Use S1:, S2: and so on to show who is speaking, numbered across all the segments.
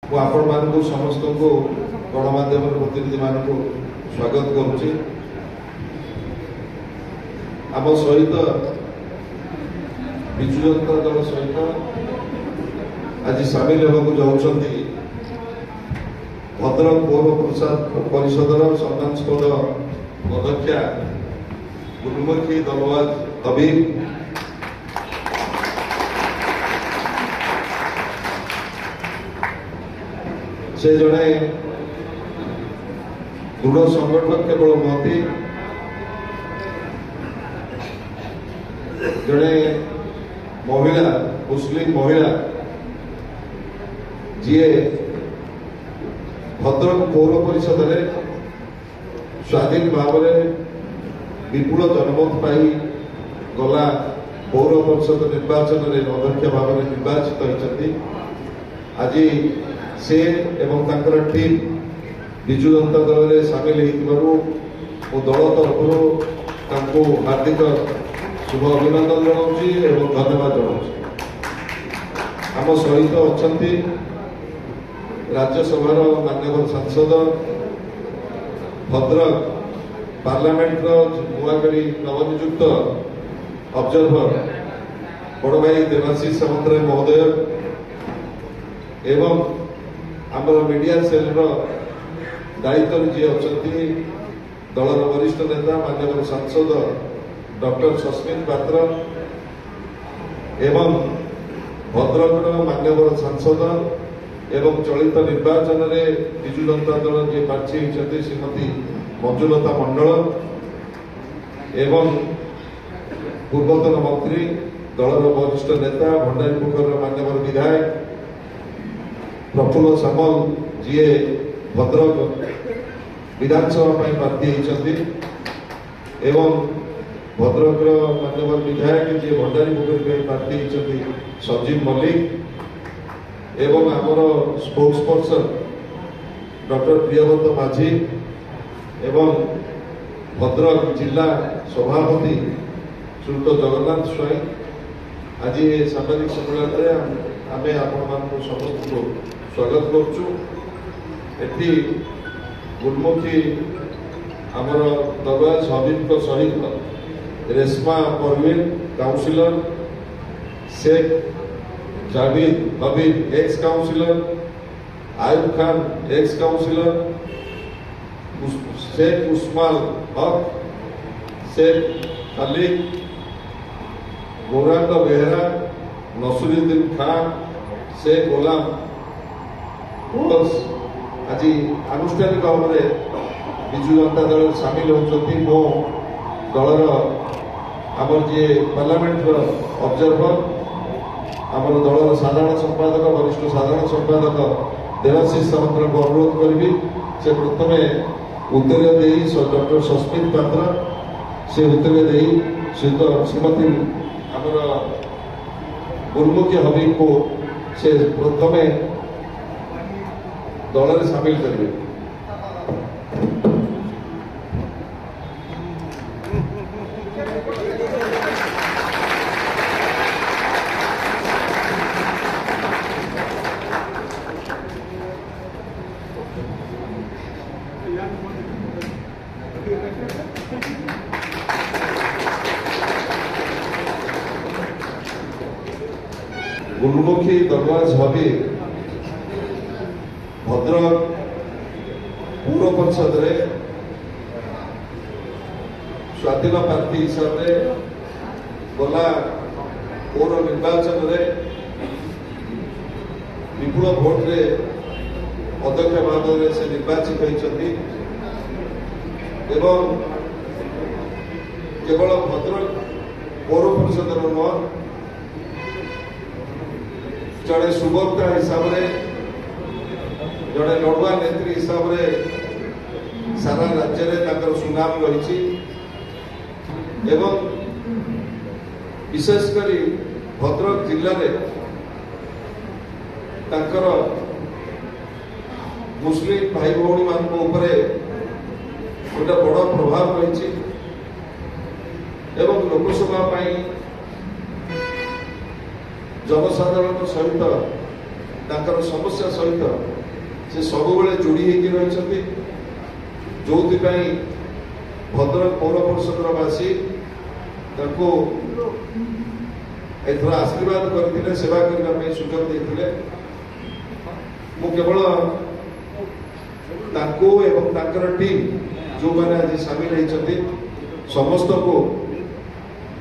S1: आपण समस्त को गणमाध्यम प्रतिनिधि मान स्वागत करुच्ची। आम सहित विजु जनता दल सहित आज सामिल होगा जाऊँगी भद्रक पौर परिषदर सम्मानस्पद अध्यक्षा गुरुमुखी दलवाज हबीब, से जड़े दृढ़ संगठन केवल नुहति जड़े महिला मुस्लिम महिला जी भद्रक पौर परिषद स्वाधीन भाव विपुल जनमत पाई गला पौर परिषद निर्वाचन में अध्यक्ष भाव निर्वाचित होती। आज से एवं तांकर टीम विजु जनता दल में सामिल हो दल तरफ हार्दिक शुभ अभिनंदन जनाऊँगी एवं धन्यवाद जनाऊँगी। आम सहित अच्छा राज्यसभा माननीय सांसद भद्रक पार्लियामेंट नुआकरी नवनियुक्त ऑब्जर्वर बड़ भाई देवाशीष सामंतराय महोदय एवं आमर मीडिया सेल दायित्व जी अच्छा दलर वरिष्ठ नेता माननीय सांसद डॉक्टर सस्मित पात्र एवं भद्रक माननीय सांसद एवं चलित निर्वाचन में विजु जनता दल जी प्रार्थी होती श्रीमती मंजुलता मंडल एवं पूर्वतन मंत्री दलर वरिष्ठ नेता भंडारीपुर माननीय विधायक प्रफुल्ल सामल जी भद्रक विधानसभा प्रार्थी होती एवं भद्रक माननीय विधायक जी भंडारीपुर प्रार्थी होती संजीव मल्लिक एवं आमर स्पोक्स पर्सन डॉक्टर प्रियव्रत माझी एवं भद्रक जिला सभापति श्रीयुत जगन्नाथ स्वाई आज सांबादिक सम्मेलन आमे आपण समस्त को स्वागत करुचु। एटी गुरुमुखी आमर दरबाज हबीब सहित Reshma Parveen councillor Sheikh Javed Habib ex councillor Ayub Khan ex councillor Sheikh Usman Haq Sheikh Khalid Gaurang Behera Nasruddin Khan Sheikh Ghulam आज आनुष्ठानिक भाव में विजु जनता दल सामिल होती। मो दलर आमर जी पार्लियामेंट ऑब्जर्वर आमर दलर साधारण संपादक वरिष्ठ साधारण संपादक देवाशीष सामंत को अनुरोध करी से प्रथम उत्तर दे डॉक्टर सस्मित पात्र से उत्तर दे श्रीमती आमर गुरुमुखी हबीब को से प्रथम दल में सामिल करेंगे। गुरुमुखी दरबाज हबीब भद्रक पौर परिषद स्वाधीन प्रार्थी हिसाब से गला पौर निर्वाचन में विपुल भोट रे अध्यक्ष भाव से निर्वाचित होती एवं केवल भद्रक पौर परिषद नुह जड़े सुबक्ता हिसाब से जड़े लड़ुआ नेत्री हिसाब से सारा राज्य में सुनाम रही एवं विशेषकर भद्रक जिले में मुस्लिम भाई भौणी मान गोटे बड़ प्रभाव रही एवं लोकसभा जनसाधारण सहित समस्या सहित से सबुबले जोड़ी होगी रही जो भद्रक पौर परिषदवासी एथर आशीर्वाद करते सेवा करने सुजोग देते केवल टीम जो मैंने आज सामिल होती समस्त को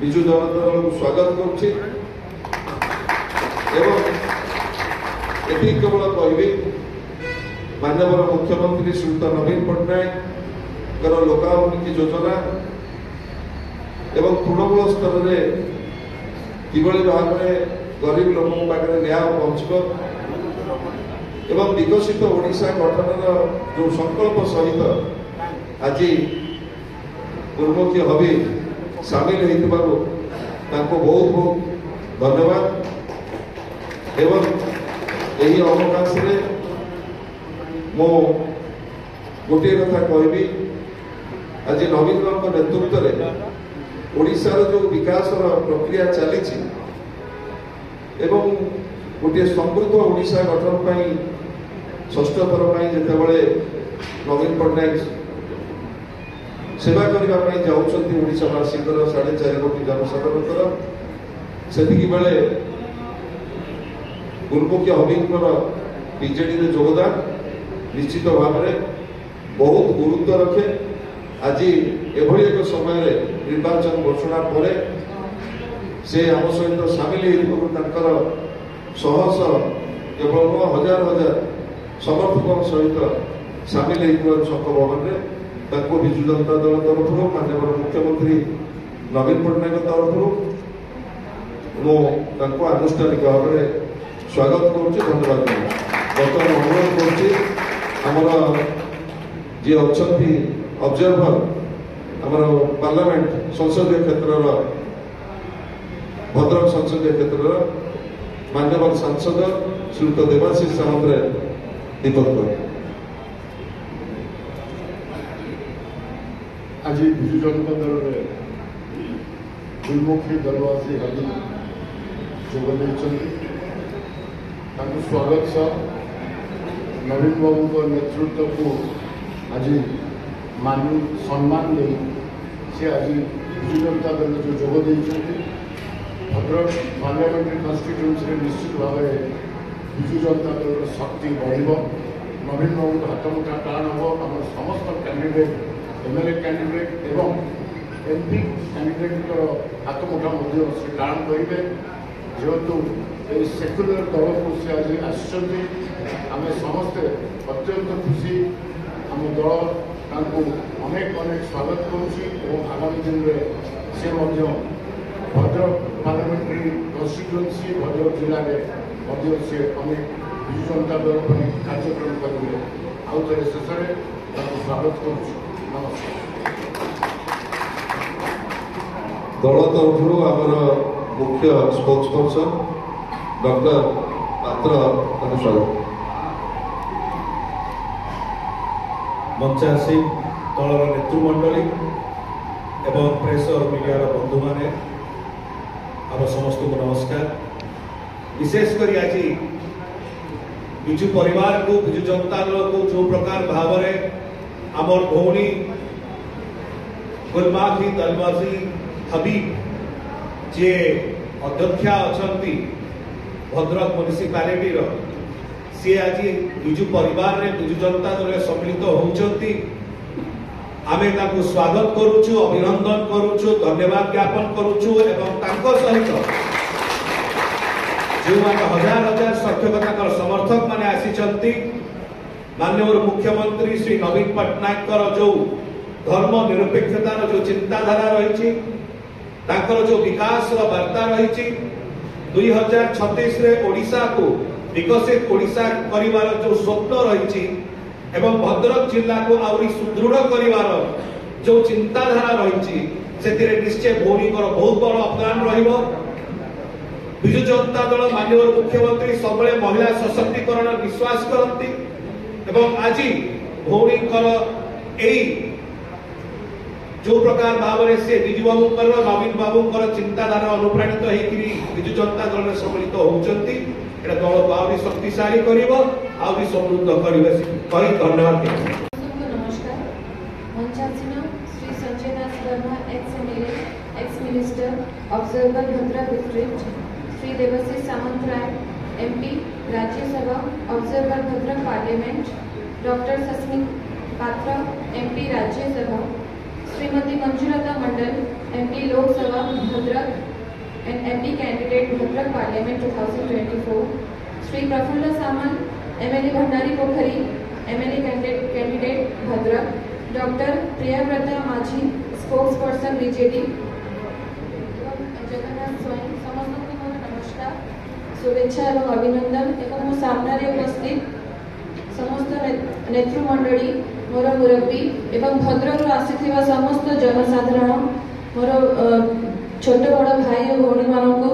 S1: विजु जनता दल को स्वागत करुच्ची केवल कहबी माननीय मुख्यमंत्री श्रीयुत नवीन पट्टनायक लोकाभिमुखी योजना एवं तृणमूल स्तर में किभली भाव में गरीब लोकों पाखे न्याय पहुंचब एवं विकसित ओडिशा गठन जो संकल्प सहित आज गुरुमुखी हबी सामिल होइथिबारु तांको बहुत बहुत धन्यवाद एवं यही अवकाश रे मो गोटे कथा कहबी आज नवीन बाबू नेतृत्व में ओडिशार जो विकास प्रक्रिया चली एवं गोटे समृद्ध ओडिशा गठन पाई षष्ठ थर जितेबाला नवीन पट्टनायक सेवा करने जाऊँगी ओडिशावासी 4.5 कोटी जनसाधारण से बेले गुरुमुखी हबींकर बीजेडी रे योगदान निश्चित भाव में बहुत गुरुत्व रखे आज एभली एक समय निर्वाचन घोषणा पर से आम सहित सामिल शह शह केवल हजार हजार समर्थकों सहित सामिल छक भवन में विजु जनता दल तरफ माननीय मुख्यमंत्री नवीन पट्टनायक तरफ आनुष्ठानिक भाव में स्वागत करुच्ची धन्यवाद बर्तमान अनुरोध करुच्ची जी अच्छा ऑब्जर्वर आमर पार्लियामेंट संसदीय क्षेत्र भद्रक संसदीय क्षेत्र माननीय सांसद श्रीयुत देवाशीष सामंतराय दीपक
S2: आज विजु जनता दल गुरुमुखी दलवासी हबी जोग स्वागत सह नवीन बाबू नेतृत्व को आज सम्मान दे सी आज विजु जनता दल जो जोग भद्रक पार्लियामेंट्री कन्स्टिट्यूएंसी निश्चित भाव विजु जनता दल शक्ति बढ़ नवीन बाबू हाथ मुठा टाण हम आम समस्त कैंडिडेट एमएलए कैंडिडेट एवं एमपी कैंडिडेट हाथ मुठा से टाण करेंगे जेहेतु ये सेक्युलर दल को सी आज आम समस्ते अत्यंत खुशी आम दल अनेक अनेक स्वागत करुँची आगामी दिन में सी भद्रक पार्लियामेंट्री कन्स्टिट्यूएंसी भद्रक जिले में सी अनेक विजु जनता दल कार्यक्रम करेंगे आउ थे शेष में स्वागत करुँची नमस्कार
S1: दल तरफ आमर मुख्य स्पोक्स पर्सन डॉक्टर पात्र स्वागत
S3: मंचासी दलर नेतृमंडली एवं प्रेस और मीडिया बंधु माने आप समस्त को नमस्कार विशेषकर आज विजु परिवार को विजु जनता दल को जो प्रकार भाव में आमर भौणी गुरुमुखी दलवासी हबीब जे अध्यक्षा अच्छा भद्रक म्युनिसिपालिटी सी आज विजु परिवार रे विजु जनता दल सम्मिलित होउचंती आमे ताकू स्वागत करूछु अभिनंदन करूछु धन्यवाद ज्ञापन करूछु एवं तांको सहित जो हजार हजार संख्यक समर्थक माने आसीचंती माननीय मुख्यमंत्री श्री नवीन पट्टनायक जो धर्म निरपेक्षतार जो चिंताधारा रही जो विकास वार्ता रही 2036 रे ओडिशा को विकसित ओडिशा करिवार जो स्वप्न रही एवं भद्रक जिला को आउरी सुदृढ़ करिवार जो चिंताधारा रही निश्चय भौणी बहुत बड़ अवदान रहिबो विजु जनता दल माननीय मुख्यमंत्री सब महिला सशक्तिकरण विश्वास करती एवं आज भौणी जो प्रकार भाव में से विजु बाबू नवीन बाबू चिंताधारा अनुप्राणित होकर विजु जनता दल में सम्मिलित होती दल को आहरी शक्तिशाली कर आहुरी समृद्ध करिवे कहि धन्यवाद देछि।
S4: नमस्कार। मंचासीन Shri Sanjay Das Verma ex MLA ex minister observer Bhadrak district, Shri Debashish Samantaray MP Rajya Sabha observer Bhadrak parliament, doctor Sasmit Patra MP Rajya Sabha, Shrimati Manjulata Mandal MP Lok Sabha Bhadrak and MP candidate Bhadrak Parliament 2024, Sri Prafulla Saman MLA Bhandari Pokhari MLA candidate Bhadrak, Dr. Priyavrata Majhi spokesperson BJD, Jagannath स्वयं समस्त को नमस्कार, शुभेच्छा एवं अभिनंदन एवं मो सामने उपस्थित समस्त नेतृमंडली मोर मुरब्बी एवं भद्रक आसीथिबा समस्त जनसाधारण मोर छोट बड़ भाई और भौणी मानू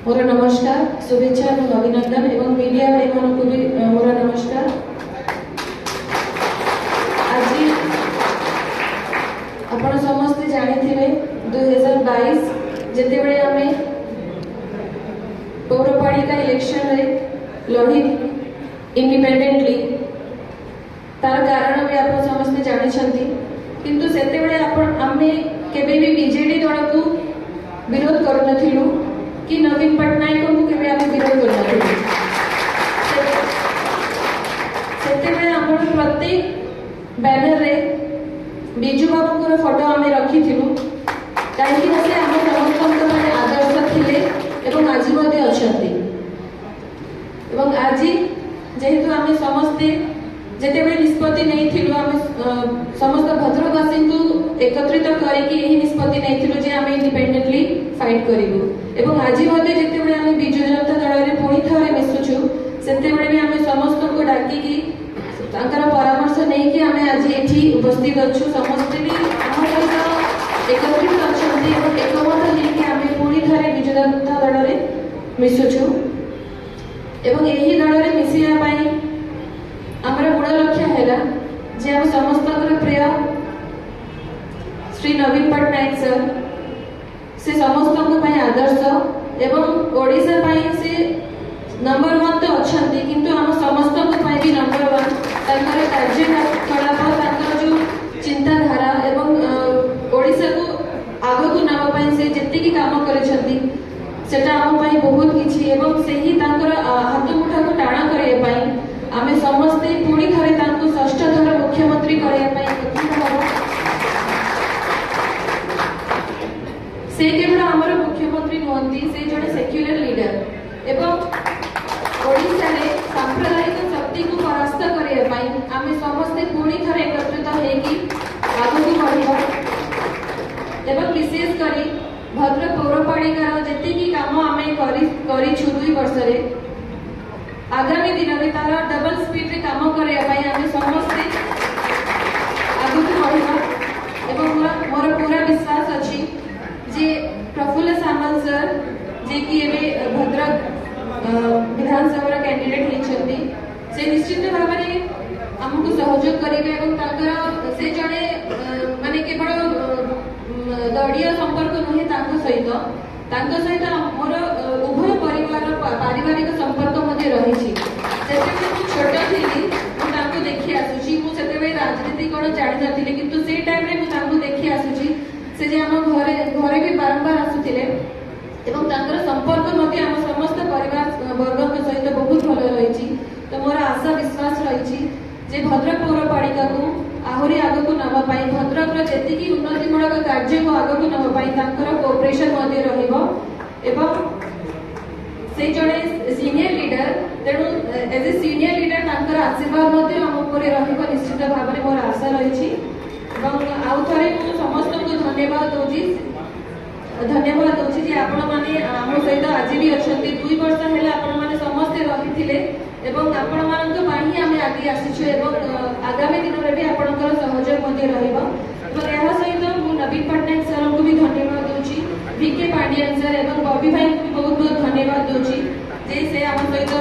S4: मोर नमस्कार, शुभेच्छा और अभिनंदन एवं मीडिया भाई मानू भी मोर नमस्कार। आज आपण समस्ते जानिथिबे 2022 जेते बेले आमे पौरपालिका इलेक्शन रे लड़ी इंडिपेंडेंटली तार कारण भी आप समस्ते जानिछंती, किंतु सेते बेले आपण आमे केबे भी बीजेडी दल को विरोध करनथिलु कि नवीन पटनायक को केबे आमे विरोध करनथिलु। सेते बेले आपण प्रत्येक बैनर रे बिजू बाबू को फोटो आमे रखिथिलु काहे कि से हम समस्त माने आदर्श थिले एवं आज मध्ये अछंती। एवं आज जेहेतु आमे समस्ते जेते बेले निष्पत्ति नहीं थिलु आमे समस्त भद्रकवासी को एकत्रित करिकी एही निष्पत्ति नहीं थिलु जे आमे इंडिपेंडेंटली फाइट करिवु एवं आज मध्ये जेते बेले आमे बिजू जनता दल रे पुणी थरे मिसुछु सेते बेले भी आमे समस्त को डाकी की तांकर परामर्श नहीं कि आमे आज एठी उपस्थित अछु, समस्त भी हम सहित एकत्रित अछंती एवं एकमत हे कि आमे पुणी थरे बिजू जनता दल रे मिसुछु एवं एही दल रे मिसिया पई हमर मूल लक्ष्य हैला जे हम समस्त प्रिय श्री नवीन पटनायक सर से समस्त को पई आदर्श एवं ओडिसा पई से नंबर 1 तो अछंती, किंतु हम समस्त को पई भी नंबर 1 तांकर कार्यकलाप तांकर जो चिंताधारा एवं ओडिसा को आगो को नाम पई से जत्ते की काम करेछंती सेटा हम पई बहुत किछि एवं सेही तांकर हाथ मुठा को टाणा करे पई आमे समस्ते पुणी थरे तांको षष्ठ थर मुख्यमंत्री करया पई एकत्रित हो। से केवल हमर मुख्यमंत्री नहंती, से जड़े सेक्युलर लीडर एवं ओडिसा रे सांप्रदायिक शक्ति को परास्त करया पई आमे समस्ते पुणी थरे एकत्रित हेकी आगु बढ़िबा एवं विशेष करी भद्रक पौरपालिका जेते की काम आमे करी छु 2 वर्ष रे आगामी दिन में तार डबल स्पीड रे काम करे आमे समस्ते आगु बढ़िबा एवं मोर पूरा विश्वास अछि जे प्रफुल्ल सामल सर जे कि एबे भद्रक विधानसभा कैंडिडेट हेछंती से निश्चित भाव में हमको सहयोग करिवे एवं ताकर से जणे माने केवल दड़ीय संपर्क नहे तांको सहित मोर उभय परिवार पारिवारिक संपर्क मध्ये रहिछि। जेते मु छोट थिली मु तांको देखि आसुछि, मु सेते बे राजनीति कोन जानि नथिले, किंतु से टाइम रे मु तांको देखि आसुछि से जे हम घरे भी बारंबार आसुथिले एवं तांकर संपर्क मध्ये हम समस्त परिवार वर्ग सहित बहुत भल रहिछि। तो मोर आशा विश्वास रहिछि जे भद्रक पौरपालिका को आहुरी आगो को नवा पाई भद्रक रो जेति की उन्नतिमूलक कार्य को आगो को नवा पाई तांकर कोऑपरेशन मध्ये रहिबो एवं से जड़े सीनियर लीडर तेणु एज ए सीनियर लीडर तांकर आशीर्वाद मध्ये हम ऊपर रहिबो निश्चित भाव में मोर आशा रहिछि। एवं आउ थरे मु समस्त को धन्यवाद दोची जे आपण माने हम सहित आज भी अछंती 2 वर्ष हेला आपण माने समस्त रहिथिले एवं आपण मानक पाही आमे आगे आसीछु एवं आगामी दिन रे भी आपनकर सहयोग मध्ये रहिबो। एवं एहा सहित मु नवीन पटनायक सर को भी धन्यवाद दोची, वीके पांडियन सर एवं बॉबी भाई को भी बहुत बहुत धन्यवाद दोची जे से हम सहित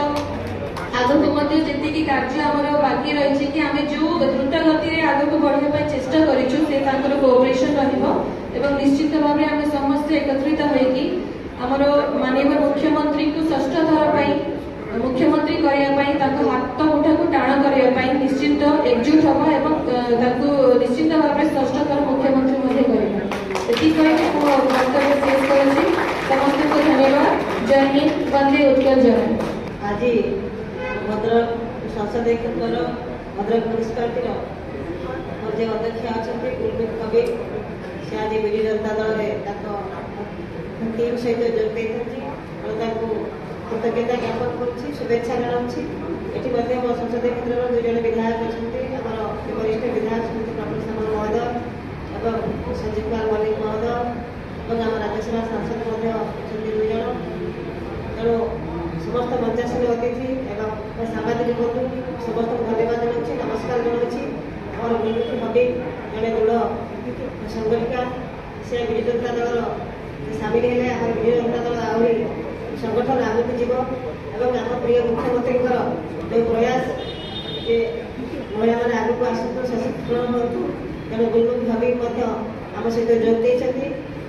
S4: आगो मध्ये जेति की कार्य हमर बाकी रहिछि कि आमे जो द्रुत गति रे आगो को बढ़िया पय चेष्टा करिछु से तांकर कोऑपरेशन रहिबो एवं निश्चित भाव में आमे समस्त एकत्रित होइकी हमर माननीय मुख्यमंत्री को षष्ठ थर पय मुख्यमंत्री हाथ मुठा को टाण करने निश्चित एकजुट हम और निश्चित भाव में षष्ठ थर मुख्यमंत्री वक्तव्य शेष कर समस्त को धन्यवाद। जय हिंद, वंदे उत्कल जय।
S5: आज भद्रक संसदीय क्षेत्र भद्रक म्यूनिसिपालिटी जो अध्यक्ष अच्छा गुलबीर कबीर से आज विजु जनता दल टीम सहित जोग कृतज्ञता ज्ञापन करुँच शुभेच्छा जनाऊँगी। ये मो संसदीय क्षेत्र दुई जन विधायक अच्छा वरिष्ठ विधायक श्रीमती प्रफुल्ल सामल महोदय और संजीव कुमार मल्लिक महोदय और आम राज्यसभा सांसद दुई जन। तेणु समस्त मंचासीन अतिथि एवं सांबादिक बंधु समस्त धन्यवाद जनाऊँगी, नमस्कार जनाऊँगी। और गुलबीर कबीर जड़े दृढ़ संगठिका से विजु जनता दल सामिल हेले आम विजु जनता दल आहरी संगठन आगक जीव एवं आम प्रिय मुख्यमंत्री जो प्रयास जे महिला मैंने आगक आसतु सशक्तिकरण हूँ। तेणु गुलबीर कबीर आम सहित जोग देते।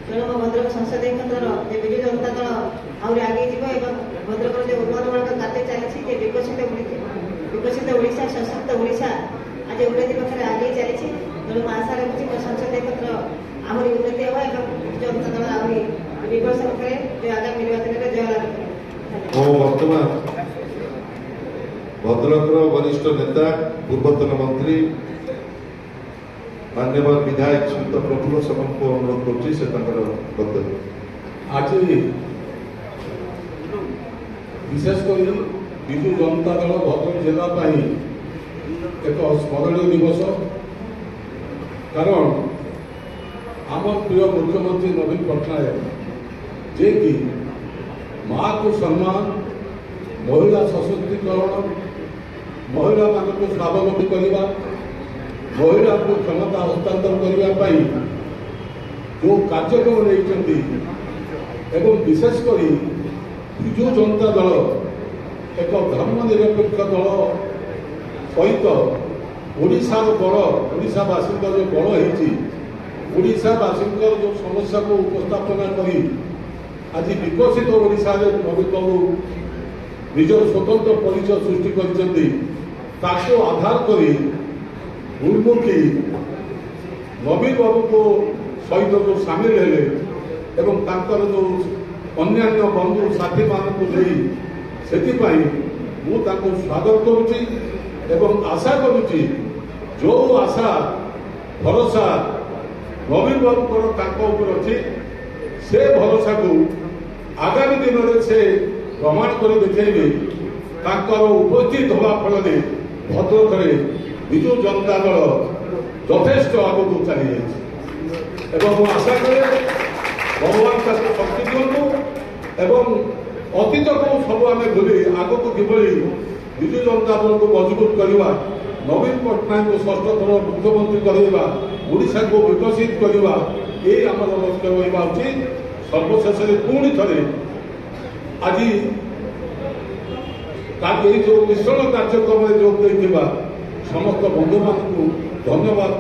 S5: तेणु मो भद्रक संसदीय क्षेत्र जो विजु जनता दल आहरी आगे जीव एवं भद्रक जो उन्नयनमूलक कार्य चली विकसित ओडिशा सशक्त ओडिशा आज उन्नति पक्ष आगे चली। तेणु आशा रखुच्छी मो संसदीय क्षेत्र आहरी उन्नति हो विजु जनता दल आहरी निर्भरशील करे जो आगामी निर्वाचन में जय लाभ।
S1: वर्तमान भद्रक वरिष्ठ नेता पूर्वतन मंत्री मान्यवर विधायक श्रीयुत प्रफुल्ल सामल को अनुरोध कर
S6: आज विशेषकर विजु जनता दल भद्रक जिला एक स्मरणीय दिवस। कारण आम प्रिय मुख्यमंत्री नवीन पट्टनायक जे कि माँ को सम्मान, महिला सशक्तिकरण, महिला मान को स्वावलंबी करने, महिला को क्षमता हस्तांतर करने जो कार्यक्रम नहीं एवं विशेषकर विजु जनता दल एक धर्मनिरपेक्ष दल सहित ओडिशार बड़ ओडिशावासी जो बड़ होती ओडिशावासी जो समस्या को उपस्थापना करी आज विकसित ओडिशा नवीन बाबू निजर स्वतंत्र परिचय सृष्टि कर आधार कर गुरुमुखी नवीन बाबू को सहित जो सामिल हेले एवं तांकर जो अन्यान्य बंधु साथी मानक से स्वागत करुच्ची एवं आशा करुच्ची जो आशा भरोसा नवीन बाबू अच्छी से भरोसा को आगामी दिन में से प्रमाण कर देखेबे उपस्थित होगा फल भद्रक विजु जनता दल यथेष्ट आग को चली जाए आशा करे भगवान का शक्ति दिंतु एवं अतीत को सब आम भूली आग को किभली विजु जनता दल को मजबूत करवा नवीन पट्टनायक को षष्ठ थर मुख्यमंत्री करवा ओडिशा को विकसित करवा ये आम लक्ष्य रहा उचित। सर्वशेष पुणी थे आज जो मिश्रण कार्यक्रम जोग समस्त बंधु मान धन्यवाद।